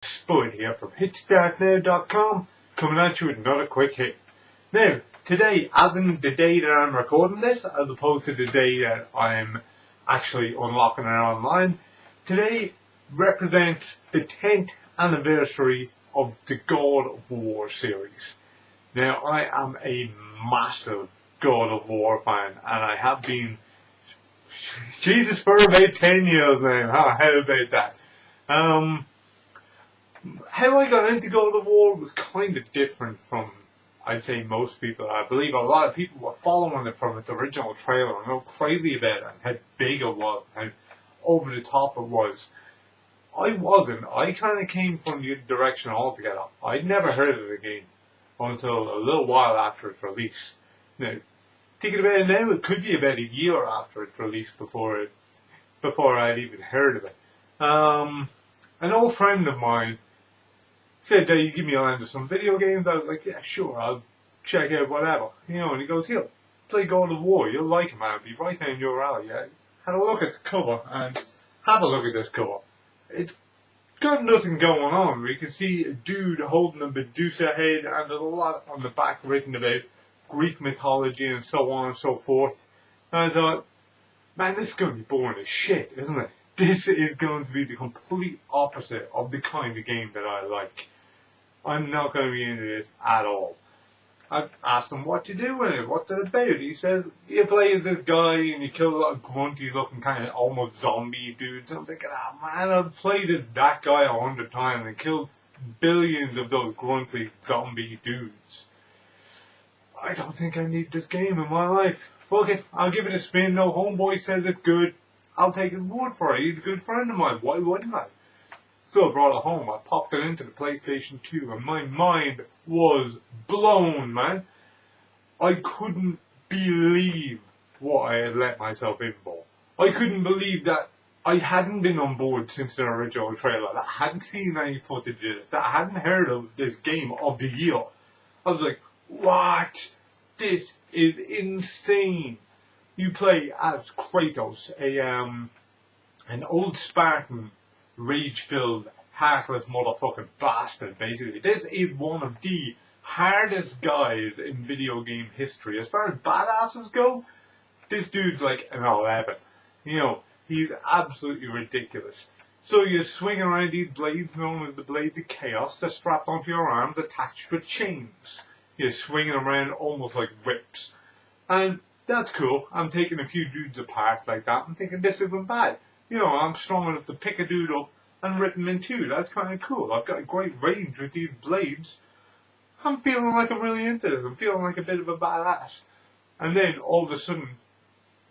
Spud here from hitstartnow.com, coming at you with another quick hit. Now, today, as in the day that I'm recording this, as opposed to the day that I'm actually unlocking it online, today represents the 10th anniversary of the God of War series. Now, I am a massive God of War fan, and I have been, Jesus, for about 10 years now. How about that? How I got into God of War was kind of different from, I'd say, most people. I believe a lot of people were following it from its original trailer and go crazy about it and how big it was, how over the top it was. I wasn't. I kind of came from the direction altogether. I'd never heard of the game until a little while after its release. Now, thinking about it now, it could be about a year after its release before I'd even heard of it. An old friend of mine said that you give me a line of some video games. I was like, yeah, sure, I'll check out whatever. And he goes, here, play God of War. You'll like it, man. It'll be right down your alley. Yeah? Have a look at the cover and have a look at this cover. It's got nothing going on. You can see a dude holding a Medusa head, and there's a lot on the back written about Greek mythology and so on and so forth. And I thought, man, this is going to be boring as shit, isn't it? This is going to be the complete opposite of the kind of game that I like. I'm not going to be into this at all. I asked him what to do with it, what's it about. He says, you play as this guy and you kill a lot of grunty looking kind of almost zombie dudes. I'm thinking, oh man, I've played as that guy 100 times and killed billions of those grunty zombie dudes. I don't think I need this game in my life. Fuck it, I'll give it a spin. No, homeboy says it's good. I'll take his word for it. He's a good friend of mine. Why wouldn't I? So I brought it home. I popped it into the PlayStation 2 and my mind was blown, man. I couldn't believe what I had let myself in for. I couldn't believe that I hadn't been on board since the original trailer, that I hadn't seen any footages, that I hadn't heard of this game of the year. I was like, what? This is insane. You play as Kratos, an old Spartan, rage-filled, heartless motherfucking bastard, basically. This is one of the hardest guys in video game history. As far as badasses go, this dude's like an 11. He's absolutely ridiculous. So you swing around these blades known as the Blades of Chaos. They're strapped onto your arms, attached with chains. You're swinging around almost like whips. And that's cool. I'm taking a few dudes apart like that. I'm thinking this isn't bad. I'm strong enough to pick a dude up and rip him in two. That's kind of cool. I've got a great range with these blades. I'm feeling like I'm really into this. I'm feeling like a bit of a badass. And then all of a sudden,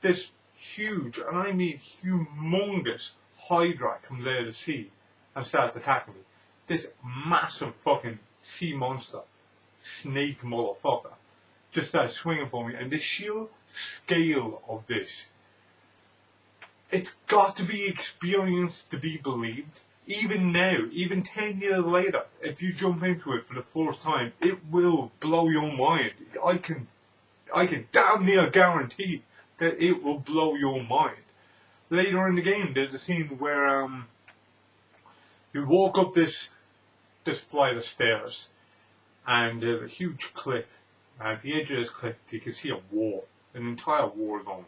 this huge, and I mean humongous, Hydra comes out of the sea and starts attacking me. This massive fucking sea monster, snake motherfucker, just starts swinging for me. And the sheer scale of this, it's got to be experienced to be believed. Even now, even 10 years later, if you jump into it for the first time, it will blow your mind. I can damn near guarantee that it will blow your mind. Later in the game, there's a scene where you walk up this flight of stairs, and there's a huge cliff. At the edge of this cliff, you can see a war, an entire war going,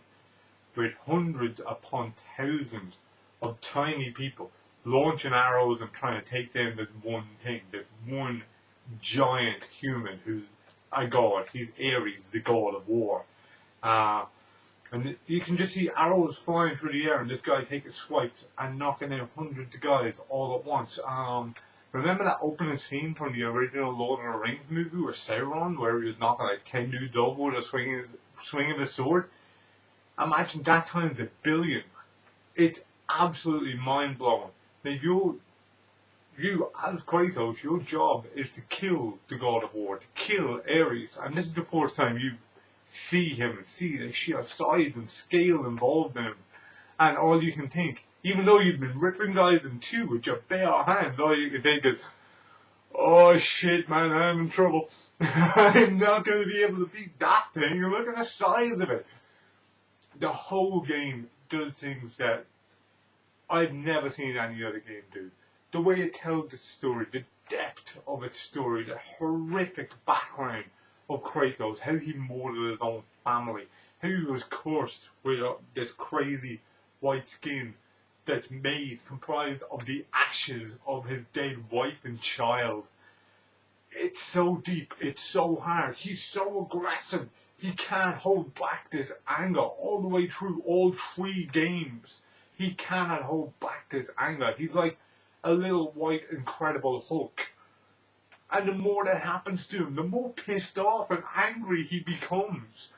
with hundreds upon thousands of tiny people launching arrows and trying to take down this one thing, this one giant human who's a god. He's Ares, the god of war. And you can just see arrows flying through the air and this guy taking swipes and knocking out hundreds of guys all at once. Remember that opening scene from the original Lord of the Rings movie with Sauron, where he was knocking like 10 dudes over with a swinging his sword? Imagine that times a billion. It's absolutely mind-blowing. Now you as Kratos, your job is to kill the God of War, to kill Ares. And this is the first time you see him and see the sheer size and scale involved in him. And all you can think, even though you've been ripping guys in two with your bare hands, all you can think is, oh shit, man, I'm in trouble. I'm not going to be able to beat that thing. Look at the size of it. The whole game does things that I've never seen any other game do. the way it tells the story, the depth of its story, the horrific background of Kratos, how he murdered his own family, how he was cursed with this crazy white skin that's comprised of the ashes of his dead wife and child. It's so deep, it's so hard, he's so aggressive, he can't hold back this anger all the way through all 3 games. He cannot hold back this anger. He's like a little white Incredible Hulk. And the more that happens to him, the more pissed off and angry he becomes.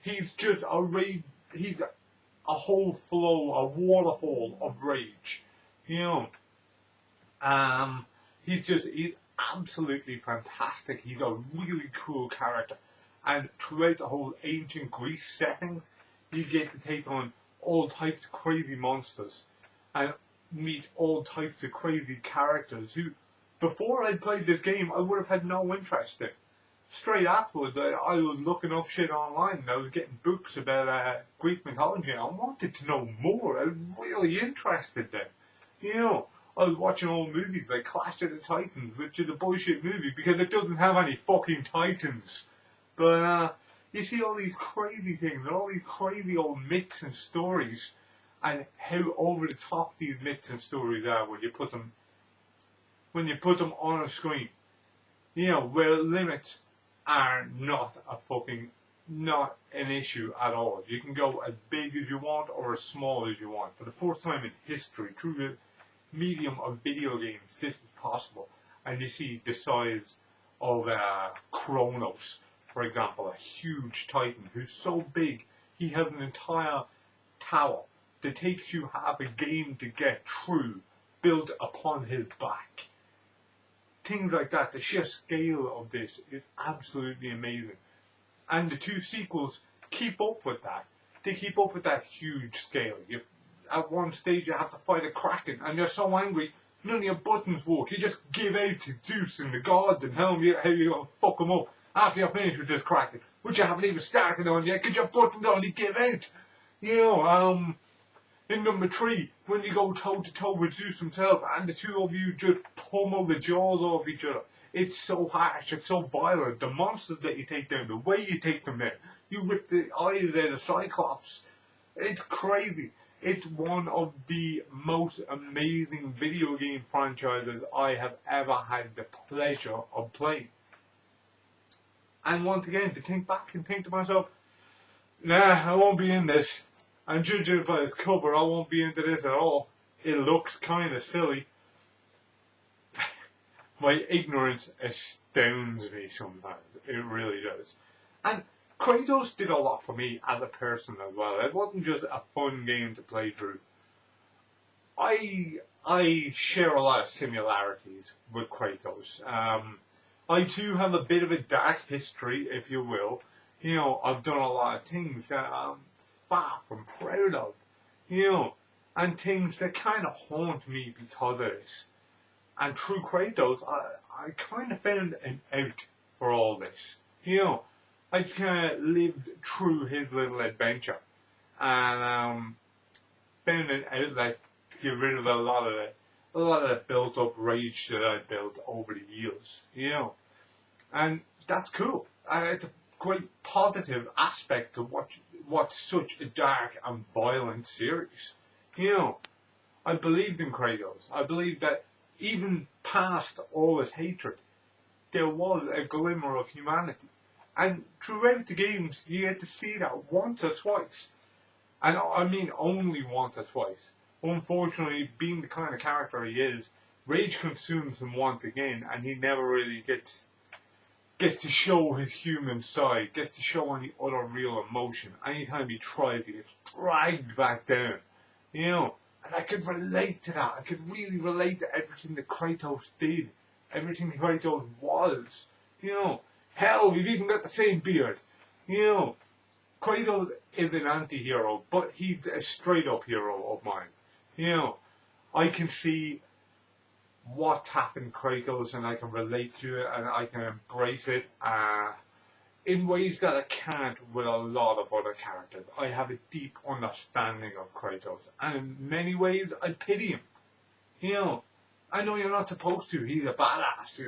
He's just he's a whole flow, a waterfall of rage. You know, he's absolutely fantastic. He's a really cool character. And throughout the whole ancient Greece settings, you get to take on all types of crazy monsters and meet all types of crazy characters who, before I played this game, I would have had no interest in. Straight afterwards, I was looking up shit online and I was getting books about Greek mythology and I wanted to know more. I was really interested then. You know, I was watching old movies like Clash of the Titans, which is a bullshit movie because it doesn't have any fucking titans. But you see all these crazy things, all these crazy old myths and stories, and how over the top these myths and stories are when you put them on a screen. You know, where limits are not an issue at all. You can go as big as you want or as small as you want. For the first time in history, through the medium of video games, this is possible. And you see the size of Kratos, for example, a huge titan who's so big he has an entire tower that takes you half a game to get through, built upon his back. Things like that, the sheer scale of this is absolutely amazing. And the 2 sequels keep up with that. They keep up with that huge scale. At one stage you have to fight a kraken and you're so angry, none of your buttons work. You just give out to Zeus and the gods and how you're going to fuck them up after you're finished with this kraken, which you haven't even started on yet because your buttons only give out. You know, in number 3, when you go toe to toe with Zeus himself and the 2 of you just pummel the jaws off each other. It's so harsh, it's so violent. The monsters that you take down, the way you take them down, you rip the eyes out of Cyclops. It's crazy. It's one of the most amazing video game franchises I have ever had the pleasure of playing. And once again, to think back and think to myself, nah, I won't be in this. And judging by its cover, I won't be into this at all. It looks kind of silly. My ignorance astounds me sometimes. It really does. And Kratos did a lot for me as a person as well. It wasn't just a fun game to play through. I share a lot of similarities with Kratos. I too have a bit of a dark history, if you will. You know, I've done a lot of things that I'm far from proud of. You know, and things that kind of haunt me because of this. And through Kratos, I kind of found an out for all this. You know, I kind of lived through his little adventure. And found an outlet to get rid of a lot of the built up rage that I built over the years, you know. And that's cool. It's a great positive aspect to what's such a dark and violent series. You know, I believed in Kratos. I believed that even past all his hatred, there was a glimmer of humanity. And throughout the games, you get to see that once or twice. And I mean only once or twice. Unfortunately, being the kind of character he is, rage consumes him once again, and he never really gets to show his human side, gets to show any other real emotion. Anytime he tries, he gets dragged back down. You know, and I could relate to that. I could really relate to everything that Kratos did, everything that Kratos was. You know, hell, we've even got the same beard. You know, Kratos is an anti-hero, but he's a straight-up hero of mine. You know, I can see what's happened to Kratos and I can relate to it and I can embrace it in ways that I can't with a lot of other characters. I have a deep understanding of Kratos and in many ways I pity him. You know, I know you're not supposed to. He's a badass.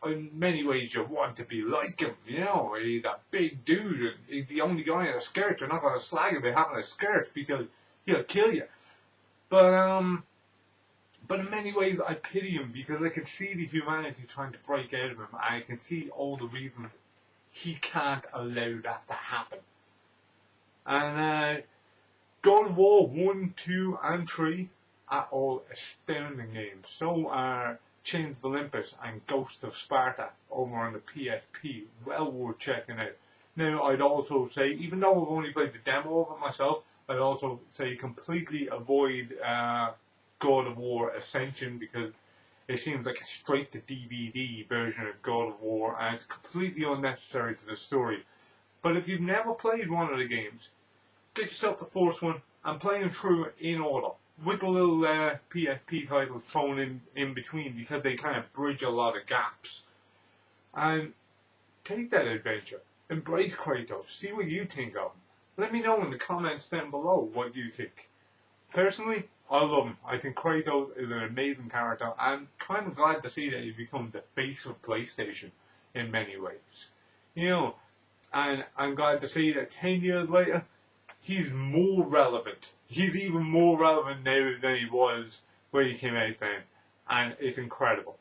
In many ways, you want to be like him. You know, he's a big dude, and he's the only guy in a skirt. You're not going to slag him about having a skirt because he'll kill you. But in many ways, I pity him because I can see the humanity trying to break out of him, and I can see all the reasons he can't allow that to happen. And God of War 1, 2, and 3 are all astounding games. So are Chains of Olympus and Ghosts of Sparta over on the PSP. Well worth checking out. Now, I'd also say, even though I've only played the demo of it myself, I'd also say completely avoid God of War Ascension, because it seems like a straight to DVD version of God of War, and it's completely unnecessary to the story. But if you've never played one of the games, get yourself the first one and play them through in order, with the little PSP titles thrown in between, because they kind of bridge a lot of gaps. And take that adventure. Embrace Kratos. See what you think of him. Let me know in the comments down below what you think. Personally, I love him. I think Kratos is an amazing character. I'm kind of glad to see that he's become the face of PlayStation in many ways. You know, and I'm glad to see that 10 years later, he's more relevant. He's even more relevant now than he was when he came out then. And it's incredible.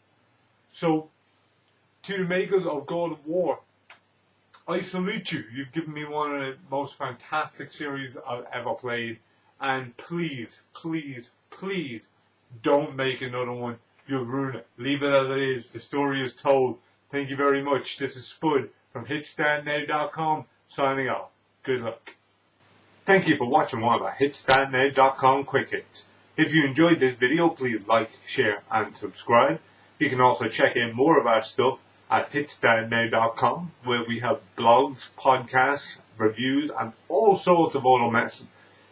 So, to the makers of God of War, I salute you. You've given me one of the most fantastic series I've ever played. And please, please, please don't make another one. You'll ruin it. Leave it as it is. The story is told. Thank you very much. This is Spud from HitStandNow.com signing off. Good luck. Thank you for watching one of our HitStandNow.com quick hits. If you enjoyed this video, please like, share and subscribe. You can also check in more of our stuff at HitStandNow.com, where we have blogs, podcasts, reviews and all sorts of other messages.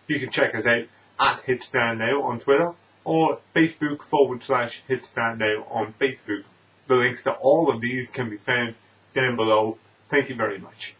You can check us out at HitStandNow on Twitter or Facebook.com/HitStandNow on Facebook. The links to all of these can be found down below. Thank you very much.